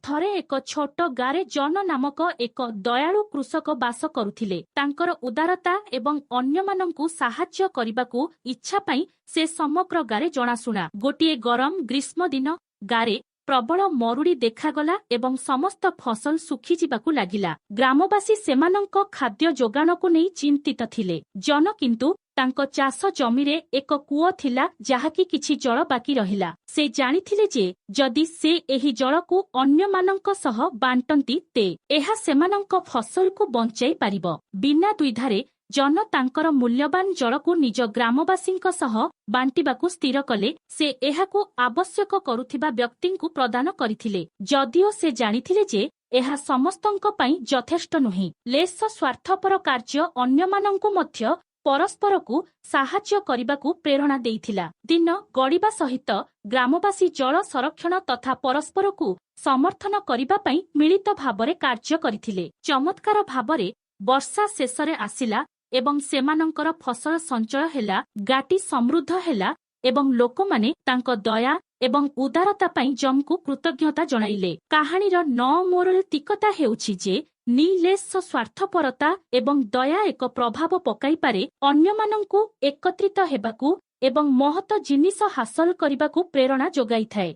ଥରେ ଏକ ଛୋଟ ଗାଁରେ ଜନ ନାମକ ଏକ ଦୟାଳୁ କୃଷକ ବାସ କରୁଥିଲେ। ତାଙ୍କର ଉଦାରତା ଏବଂ ଅନ୍ୟମାନଙ୍କୁ ସାହାଯ୍ୟ କରିବାକୁ ଇଚ୍ଛା ପାଇଁ ସେ ସମଗ୍ର ଗାଁରେ ଜଣାଶୁଣା। ଗୋଟିଏ ଗରମ ଗ୍ରୀଷ୍ମ ଦିନ ଗାଁରେ ପ୍ରବଳ ମରୁଡ଼ି ଦେଖାଗଲା ଏବଂ ସମସ୍ତ ଫସଲ ଶୁଖିଯିବାକୁ ଲାଗିଲା। ଗ୍ରାମବାସୀ ସେମାନଙ୍କ ଖାଦ୍ୟ ଯୋଗାଣକୁ ନେଇ ଚିନ୍ତିତ ଥିଲେ। ଜନ କିନ୍ତୁ ତାଙ୍କ ଚାଷ ଜମିରେ ଏକ କୂଅ ଥିଲା ଯାହାକି କିଛି ଜଳ ବାକି ରହିଲା। ସେ ଜାଣିଥିଲେ ଯେ ଯଦି ସେ ଏହି ଜଳକୁ ଅନ୍ୟମାନଙ୍କ ସହ ବାଣ୍ଟନ୍ତି ତେ ଏହା ସେମାନଙ୍କ ଫସଲକୁ ବଞ୍ଚାଇ ପାରିବ। ବିନା ଦ୍ୱିଧାରେ ଜନ ତାଙ୍କର ମୂଲ୍ୟବାନ ଜଳକୁ ନିଜ ଗ୍ରାମବାସୀଙ୍କ ସହ ବାଣ୍ଟିବାକୁ ସ୍ଥିର କଲେ। ସେ ଏହାକୁ ଆବଶ୍ୟକ କରୁଥିବା ବ୍ୟକ୍ତିଙ୍କୁ ପ୍ରଦାନ କରିଥିଲେ, ଯଦିଓ ସେ ଜାଣିଥିଲେ ଯେ ଏହା ସମସ୍ତଙ୍କ ପାଇଁ ଯଥେଷ୍ଟ ନୁହେଁ। ଲେଶ ସ୍ୱାର୍ଥପର କାର୍ଯ୍ୟ ଅନ୍ୟମାନଙ୍କୁ ମଧ୍ୟ ପରସ୍ପରକୁ ସାହାଯ୍ୟ କରିବାକୁ ପ୍ରେରଣା ଦେଇଥିଲା। ଦିନ ଗଡ଼ିବା ସହିତ ଗ୍ରାମବାସୀ ଜଳ ସଂରକ୍ଷଣ ତଥା ପରସ୍ପରକୁ ସମର୍ଥନ କରିବା ପାଇଁ ମିଳିତ ଭାବରେ କାର୍ଯ୍ୟ କରିଥିଲେ। ଚମତ୍କାର ଭାବରେ ବର୍ଷା ଶେଷରେ ଆସିଲା ଏବଂ ସେମାନଙ୍କର ଫସଲ ସଞ୍ଚୟ ହେଲା, ଗାଟି ସମୃଦ୍ଧ ହେଲା ଏବଂ ଲୋକମାନେ ତାଙ୍କ ଦୟା ଏବଂ ଉଦାରତା ପାଇଁ ଜମକୁ କୃତଜ୍ଞତା ଜଣାଇଲେ। କାହାଣୀର ନଅମୋରଲତିକତା ହେଉଛି ଯେ ନିଲେଶ ସ୍ୱାର୍ଥପରତା ଏବଂ ଦୟା ଏକ ପ୍ରଭାବ ପକାଇପାରେ, ଅନ୍ୟମାନଙ୍କୁ ଏକତ୍ରିତ ହେବାକୁ ଏବଂ ମହତ ଜିନିଷ ହାସଲ କରିବାକୁ ପ୍ରେରଣା ଯୋଗାଇଥାଏ।